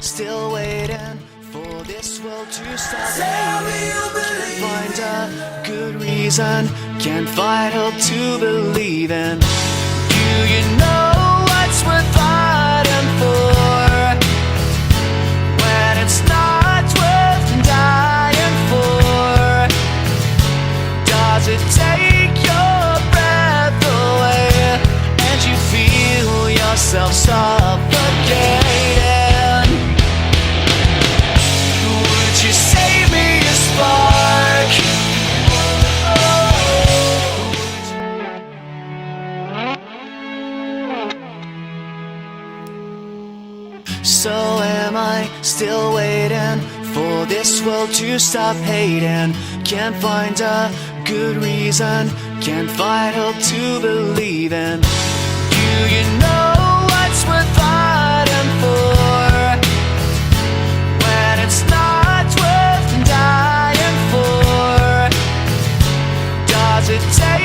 still waiting for this world to stop Tell me hating? you believe. Can't find a good reason, can't find hope to believe in. Do you know what's worth fighting for when it's not worth dying for? Does it take your breath away and you feel yourself suffocating? Would you save me a spark? So am I still waiting for this world to stop hating? Can't find a good reason, can't find hope to believe in. Do you know what's worth fighting for when it's not worth dying for? Does it take